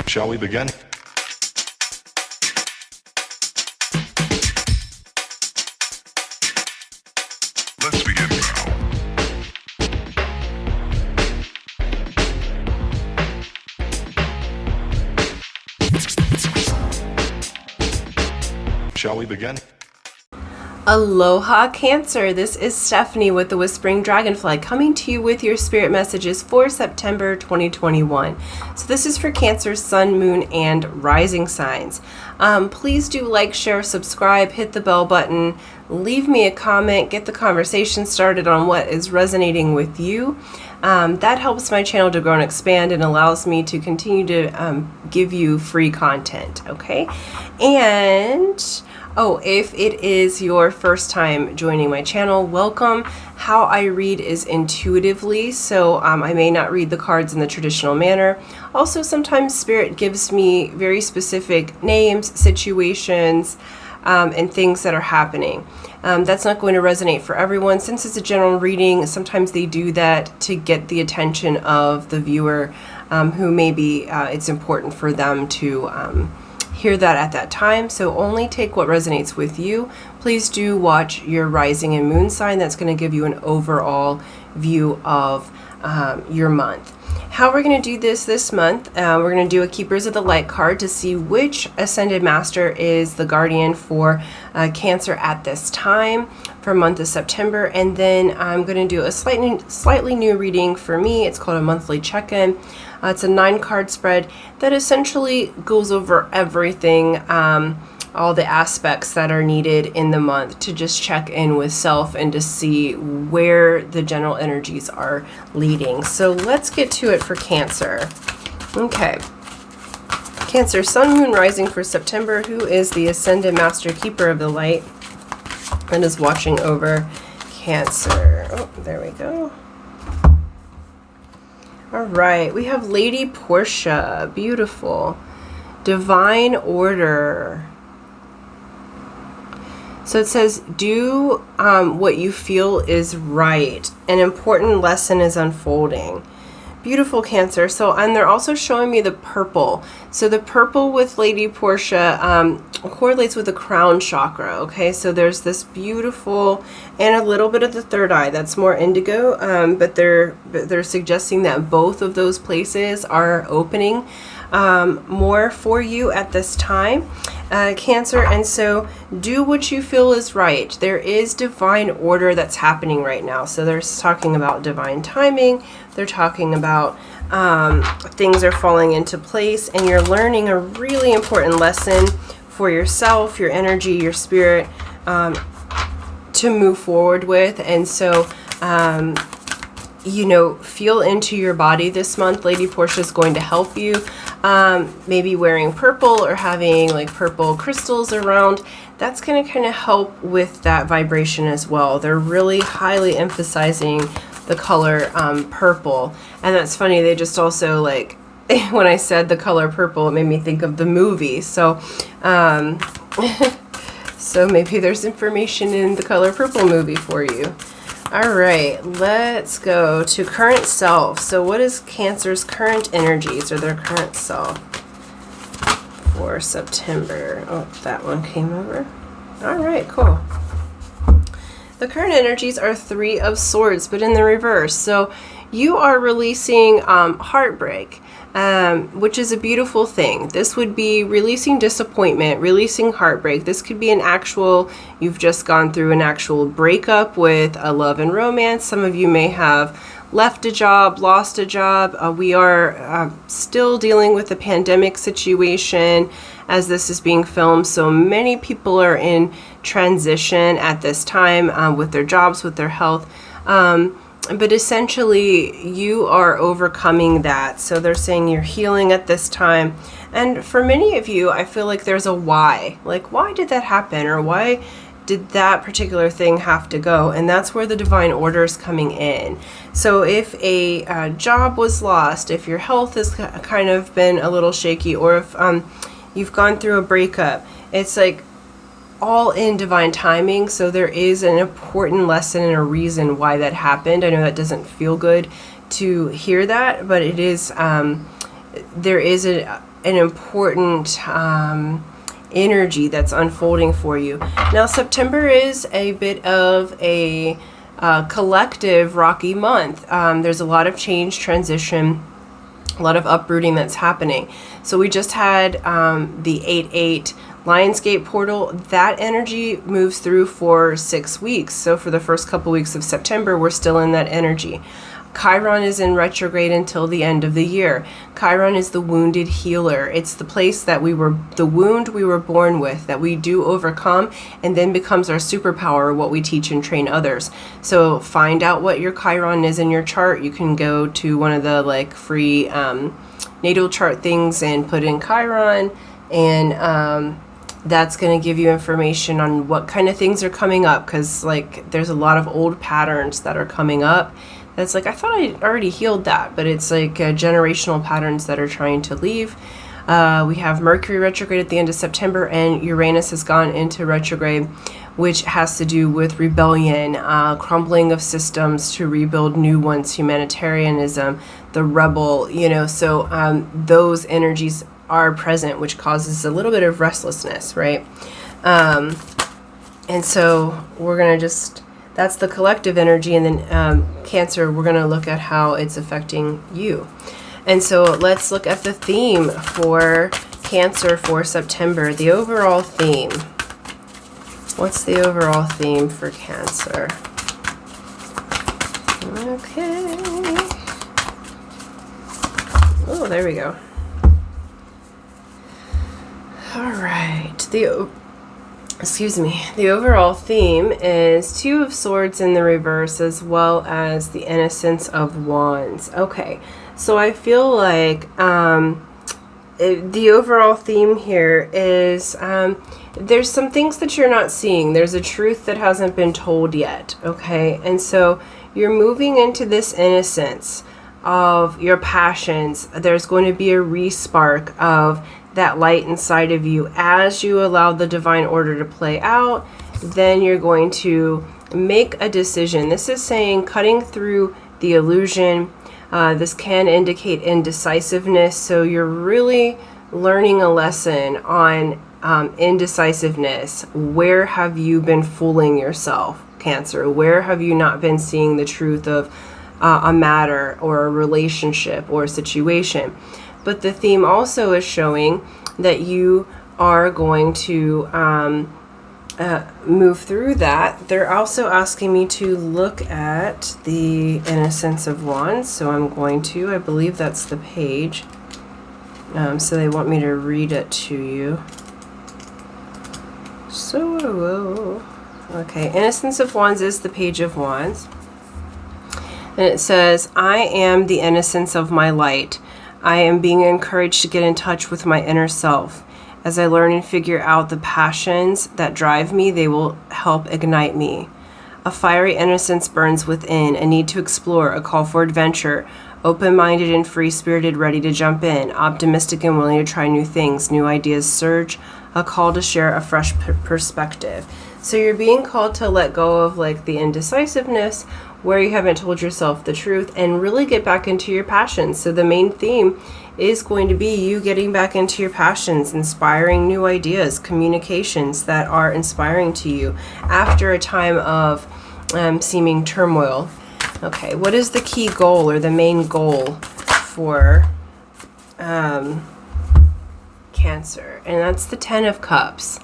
Shall we begin? Let's begin now. Shall we begin? Aloha Cancer, this is Stephanie with the Whispering Dragonfly coming to you with your spirit messages for September 2021. So this is for Cancer, Sun, Moon, and Rising signs. Please do like, share, subscribe, hit the bell button, leave me a comment, get the conversation started on what is resonating with you. That helps my channel to grow and expand and allows me to continue to give you free content, okay? And if it is your first time joining my channel, welcome. How I read is intuitively, so I may not read the cards in the traditional manner. Also, sometimes Spirit gives me very specific names, situations, and things that are happening. That's not going to resonate for everyone. Since it's a general reading, sometimes they do that to get the attention of the viewer who maybe it's important for them to hear that at that time. So only take what resonates with you. Please do watch your rising and moon sign. That's going to give you an overall view of your month. How we're going to do this month, we're going to do a Keepers of the Light card to see which Ascended Master is the guardian for Cancer at this time for month of September. And then I'm going to do a slightly new reading for me. It's called a monthly check-in. It's a 9-card spread that essentially goes over everything, all the aspects that are needed in the month to just check in with self and to see where the general energies are leading. So let's get to it for Cancer. Okay. Cancer, Sun, Moon, Rising for September. Who is the Ascended Master Keeper of the Light and is watching over Cancer? Oh, there we go. All right, we have Lady Portia, beautiful. Divine Order. So it says, do what you feel is right. An important lesson is unfolding. Beautiful, Cancer. So, and they're also showing me the purple. So the purple with Lady Portia correlates with the crown chakra. Okay, so there's this beautiful, and a little bit of the third eye. That's more indigo, but they're suggesting that both of those places are opening more for you at this time, Cancer. And so do what you feel is right. There is divine order that's happening right now. So they're talking about divine timing. They're talking about things are falling into place, and you're learning a really important lesson for yourself, your energy, your spirit, to move forward with. And so feel into your body this month. Lady Portia is going to help you. Maybe wearing purple or having like purple crystals around. That's going to kind of help with that vibration as well. They're really highly emphasizing the color purple. And that's funny. They just also like, when I said the color purple, it made me think of the movie. So, so maybe there's information in the color purple movie for you. All right, let's go to current self. So what is Cancer's current energies or their current self for September? Oh, that one came over. All right, cool. The current energies are 3 of Swords, but in the reverse. So you are releasing heartbreak, which is a beautiful thing. This would be releasing disappointment, releasing heartbreak. This could be an actual, you've just gone through an actual breakup with a love and romance. Some of you may have left a job, lost a job. We are still dealing with the pandemic situation as this is being filmed. So many people are in transition at this time with their jobs, with their health. But essentially, you are overcoming that. So they're saying you're healing at this time. And for many of you, I feel like there's a why. Like, why did that happen? Or why did that particular thing have to go? And that's where the divine order is coming in. So if a job was lost, if your health has kind of been a little shaky, or if you've gone through a breakup, it's like all in divine timing. So there is an important lesson and a reason why that happened. I know that doesn't feel good to hear that, but it is, there is an important energy that's unfolding for you. Now, September is a bit of a collective rocky month. There's a lot of change, transition, a lot of uprooting that's happening. So we just had the 8/8 Lionsgate portal. That energy moves through for 6 weeks. So for the first couple weeks of September, we're still in that energy. Chiron is in retrograde until the end of the year. Chiron is the wounded healer. It's the place that the wound we were born with, that we do overcome and then becomes our superpower, what we teach and train others. So find out what your Chiron is in your chart. You can go to one of the free natal chart things and put in Chiron, and that's going to give you information on what kind of things are coming up, because there's a lot of old patterns that are coming up. That's I thought I already healed that, but it's generational patterns that are trying to leave. We have Mercury retrograde at the end of September, and Uranus has gone into retrograde, which has to do with rebellion, crumbling of systems to rebuild new ones, humanitarianism, the rebel, so those energies are present, which causes a little bit of restlessness, right? And so we're going to that's the collective energy, and then Cancer, we're going to look at how it's affecting you. And so let's look at the theme for Cancer for September, the overall theme. What's the overall theme for Cancer? Okay. Oh, there we go. All right. The overall theme is Two of Swords in the reverse, as well as the Innocence of Wands. Okay, so I feel like the overall theme here is there's some things that you're not seeing. There's a truth that hasn't been told yet, okay? And so you're moving into this innocence of your passions. There's going to be a re-spark of that light inside of you as you allow the divine order to play out. Then you're going to make a decision. This is saying cutting through the illusion. This can indicate indecisiveness, so you're really learning a lesson on indecisiveness. Where have you been fooling yourself, Cancer? Where have you not been seeing the truth of a matter or a relationship or a situation? But the theme also is showing that you are going to move through that. They're also asking me to look at the Innocence of Wands, so I'm going to. I believe that's the page. So they want me to read it to you. So, okay, Innocence of Wands is the Page of Wands. And it says, I am the innocence of my light. I am being encouraged to get in touch with my inner self. As I learn and figure out the passions that drive me, they will help ignite me. A fiery innocence burns within, a need to explore, a call for adventure, open-minded and free-spirited, ready to jump in, optimistic and willing to try new things, new ideas surge, a call to share a fresh perspective. So you're being called to let go of the indecisiveness, where you haven't told yourself the truth, and really get back into your passions. So the main theme is going to be you getting back into your passions, inspiring new ideas, communications that are inspiring to you after a time of seeming turmoil. Okay, what is the key goal or the main goal for Cancer? And that's the Ten of Cups.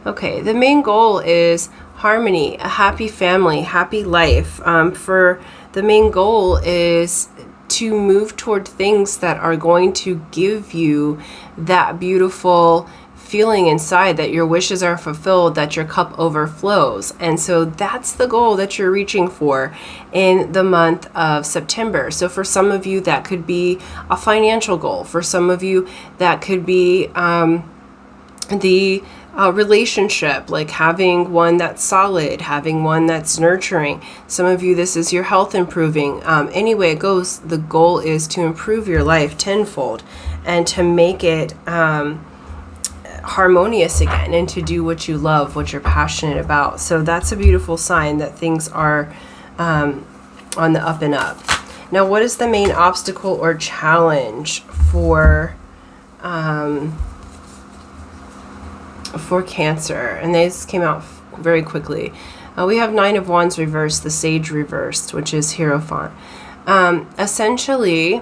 Okay, the main goal is harmony, a happy family, happy life. For the main goal is to move toward things that are going to give you that beautiful feeling inside, that your wishes are fulfilled, that your cup overflows. And so that's the goal that you're reaching for in the month of September. So for some of you, that could be a financial goal. For some of you, that could be the relationship, having one that's solid, having one that's nurturing. Some of you, this is your health improving. Anyway it goes, the goal is to improve your life tenfold and to make it harmonious again, and to do what you love, what you're passionate about. So that's a beautiful sign that things are on the up and up. Now, what is the main obstacle or challenge for for Cancer, and these came out very quickly. We have Nine of Wands reversed, the Sage reversed, which is Hierophant. Essentially,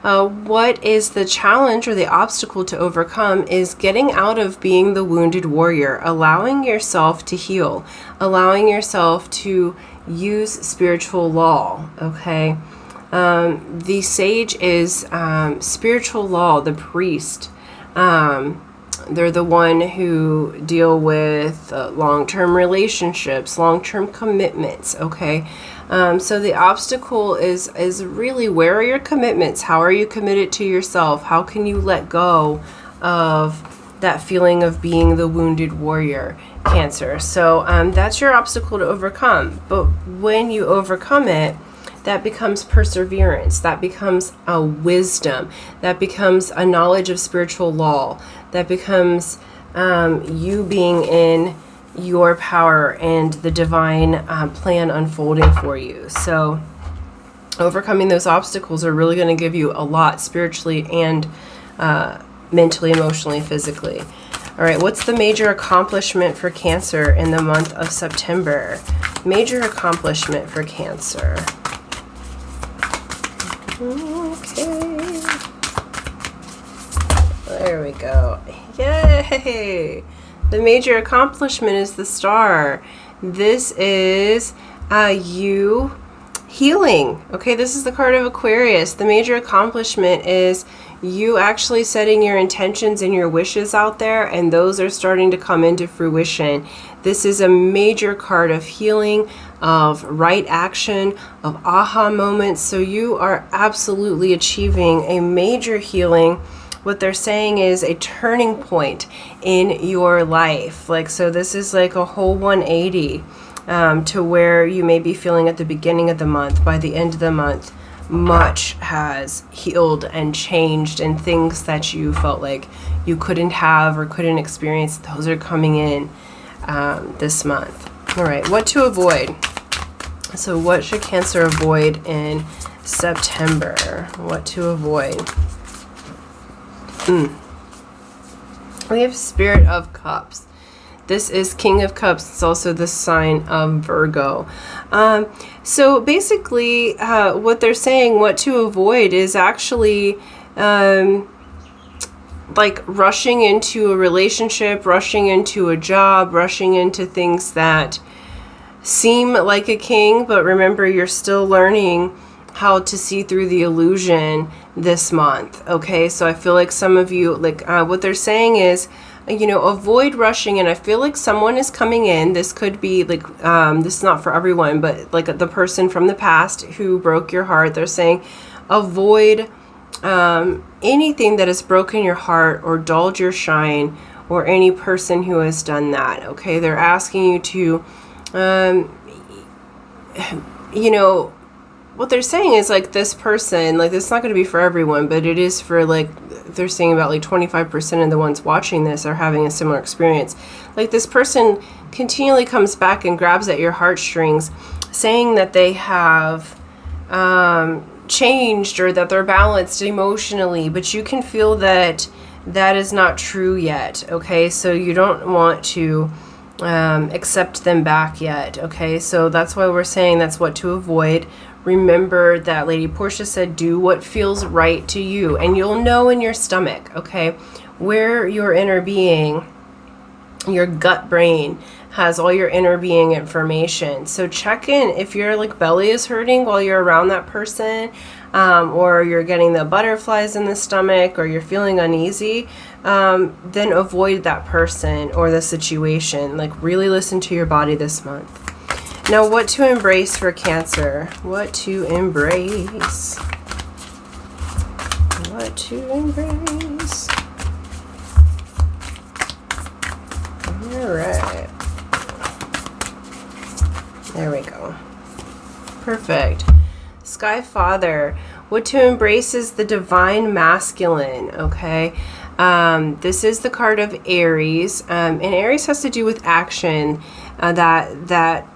what is the challenge or the obstacle to overcome is getting out of being the wounded warrior, allowing yourself to heal, allowing yourself to use spiritual law, okay? The Sage is spiritual law, the priest. They're the one who deal with long-term relationships, long-term commitments, okay? So the obstacle is really, where are your commitments? How are you committed to yourself? How can you let go of that feeling of being the wounded warrior, Cancer? So that's your obstacle to overcome. But when you overcome it, that becomes perseverance, that becomes a wisdom, that becomes a knowledge of spiritual law, that becomes you being in your power and the divine plan unfolding for you. So overcoming those obstacles are really going to give you a lot spiritually and mentally, emotionally, physically. All right, what's the major accomplishment for Cancer in the month of September? Major accomplishment for Cancer. Okay. There we go. Yay! The major accomplishment is the Star. This is you healing. Okay, this is the card of Aquarius. The major accomplishment is you actually setting your intentions and your wishes out there, and those are starting to come into fruition. This is a major card of healing, of right action, of aha moments. So you are absolutely achieving a major healing. What they're saying is a turning point in your life. Like, so this is like a whole 180 to where you may be feeling at the beginning of the month. By the end of the month, much has healed and changed, and things that you felt like you couldn't have or couldn't experience, those are coming in this month. All right, what to avoid? So what should Cancer avoid in September? What to avoid? We have Spirit of Cups. This is King of Cups. It's also the sign of Virgo. So basically, what they're saying, what to avoid, is actually like rushing into a relationship, rushing into a job, rushing into things that seem like a king, but remember, you're still learning how to see through the illusion this month. Okay, so I feel like some of you, like what they're saying is, you know, avoid rushing. And I feel like someone is coming in. This could be like, this is not for everyone, but like the person from the past who broke your heart. They're saying avoid anything that has broken your heart or dulled your shine, or any person who has done that. Okay, they're asking you to, you know, what they're saying is like this person, like it's not going to be for everyone, but it is for, like, they're saying about like 25% of the ones watching this are having a similar experience. Like this person continually comes back and grabs at your heartstrings, saying that they have changed or that they're balanced emotionally, but you can feel that that is not true yet. Okay, so you don't want to accept them back yet. Okay, so that's why we're saying that's what to avoid. Remember that Lady Portia said, do what feels right to you, and you'll know in your stomach, okay, where your inner being, your gut brain, has all your inner being information. So check in if your like belly is hurting while you're around that person, or you're getting the butterflies in the stomach, or you're feeling uneasy, then avoid that person or the situation. Like really listen to your body this month. Now, what to embrace for Cancer? What to embrace? What to embrace? All right. There we go. Perfect. Sky Father. What to embrace is the divine masculine, okay? This is the card of Aries, and Aries has to do with action, that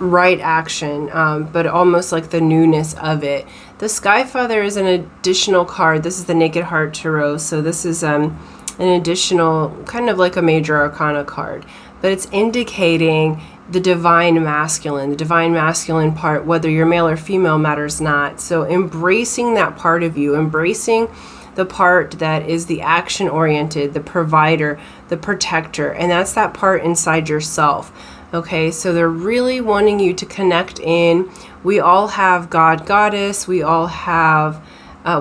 right action, but almost like the newness of it. The Sky Father is an additional card. This is the Naked Heart Tarot. So this is an additional, kind of like a major arcana card. But it's indicating the divine masculine part, whether you're male or female matters not. So embracing that part of you, embracing the part that is the action-oriented, the provider, the protector, and that's that part inside yourself. Okay, so they're really wanting you to connect in. We all have God, Goddess. We all have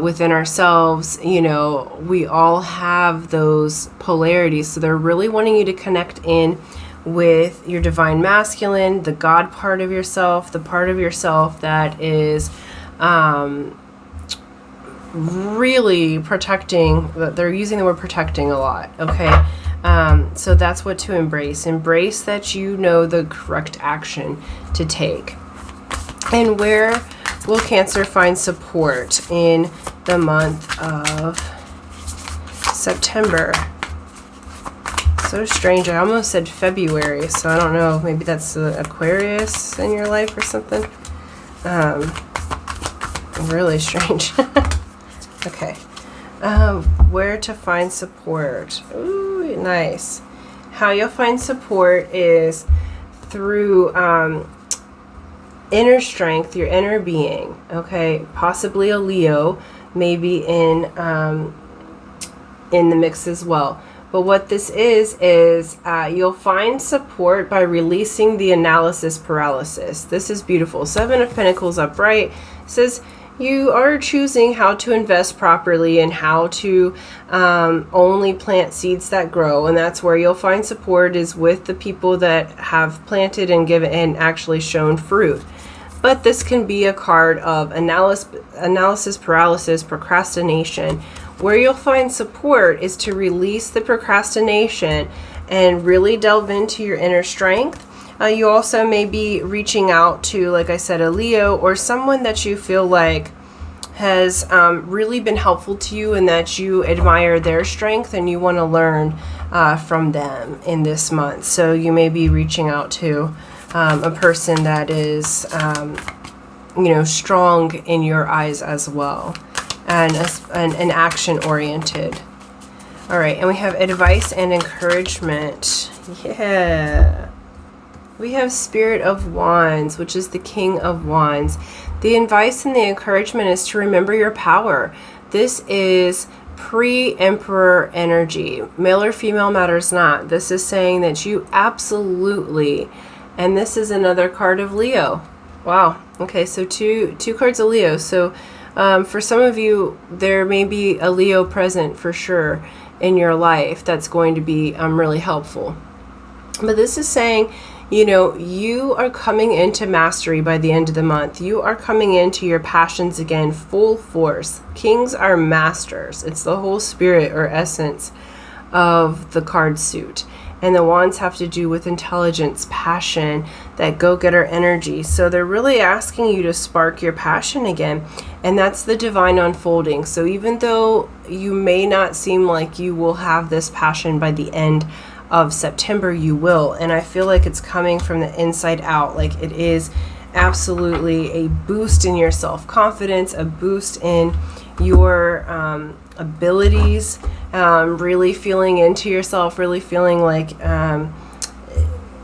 within ourselves, you know, we all have those polarities. So they're really wanting you to connect in with your divine masculine, the God part of yourself, the part of yourself that is really protecting. They're using the word protecting a lot. Okay. So that's what to embrace. Embrace that you know the correct action to take. And where will Cancer find support in the month of September? So strange. I almost said February, so I don't know. Maybe that's the Aquarius in your life or something. Really strange. Okay. Where to find support? Ooh, nice. How you'll find support is through inner strength, your inner being. Okay, possibly a Leo, maybe in the mix as well. But what this is you'll find support by releasing the analysis paralysis. This is beautiful. 7 of Pentacles upright says you are choosing how to invest properly and how to only plant seeds that grow. And that's where you'll find support, is with the people that have planted and given and actually shown fruit. But this can be a card of analysis paralysis, procrastination. Where you'll find support is to release the procrastination and really delve into your inner strength. You also may be reaching out to, like I said, a Leo or someone that you feel like has really been helpful to you and that you admire their strength and you want to learn from them in this month. So you may be reaching out to a person that is, strong in your eyes as well, and action oriented. All right, and we have advice and encouragement. Yeah. We have Spirit of Wands, which is the King of Wands. The advice and the encouragement is to remember your power. This is pre-Emperor energy. Male or female matters not. This is saying that you absolutely, and this is another card of Leo. Wow. Okay, so two cards of Leo. So for some of you, there may be a Leo present for sure in your life that's going to be really helpful. But this is saying, you are coming into mastery by the end of the month. You are coming into your passions again, full force. Kings are masters. It's the whole spirit or essence of the card suit. And the wands have to do with intelligence, passion, that go-getter energy. So they're really asking you to spark your passion again. And that's the divine unfolding. So even though you may not seem like you will have this passion by the end of September, you will. And I feel like it's coming from the inside out. Like it is absolutely a boost in your self-confidence, a boost in your abilities, really feeling into yourself, really feeling like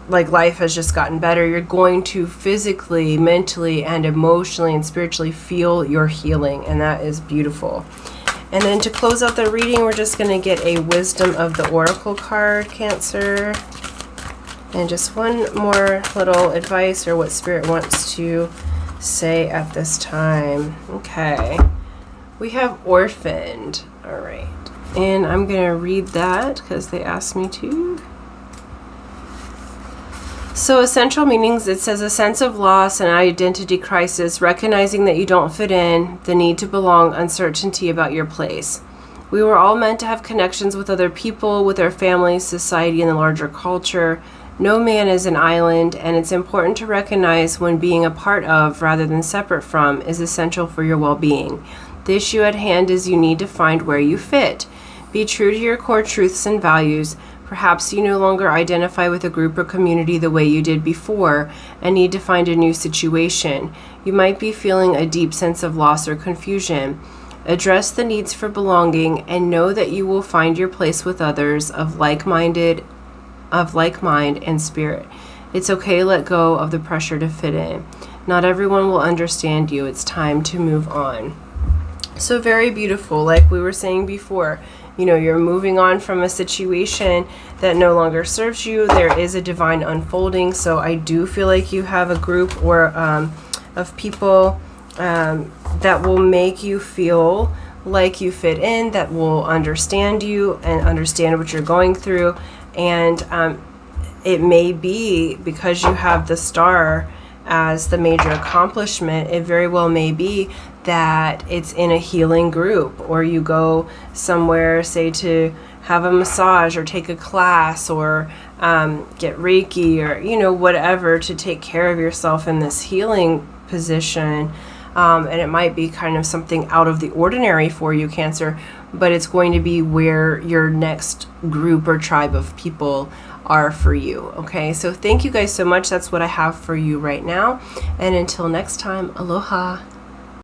life has just gotten better. You're going to physically, mentally, and emotionally and spiritually feel your healing, and that is beautiful. And then to close out the reading, we're just going to get a Wisdom of the Oracle card, Cancer. And just one more little advice or what Spirit wants to say at this time. Okay. We have Orphaned. All right. And I'm going to read that because they asked me to. So essential meanings, it says a sense of loss and identity crisis, recognizing that you don't fit in, the need to belong, uncertainty about your place. We were all meant to have connections with other people, with our families, society, and the larger culture. No man is an island, and it's important to recognize when being a part of, rather than separate from, is essential for your well-being. The issue at hand is you need to find where you fit. Be true to your core truths and values. Perhaps you no longer identify with a group or community the way you did before and need to find a new situation. You might be feeling a deep sense of loss or confusion. Address the needs for belonging and know that you will find your place with others of like mind and spirit. It's okay to let go of the pressure to fit in. Not everyone will understand you. It's time to move on. So very beautiful. Like we were saying before, you know, you're moving on from a situation that no longer serves you. There is a divine unfolding. So I do feel like you have a group or of people that will make you feel like you fit in, that will understand you and understand what you're going through. And it may be because you have the star as the major accomplishment, it very well may be that it's in a healing group, or you go somewhere, say to have a massage or take a class or get Reiki or, you know, whatever, to take care of yourself in this healing position. And it might be kind of something out of the ordinary for you, Cancer, but it's going to be where your next group or tribe of people are for you. Okay, so thank you guys so much. That's what I have for you right now. And until next time, aloha.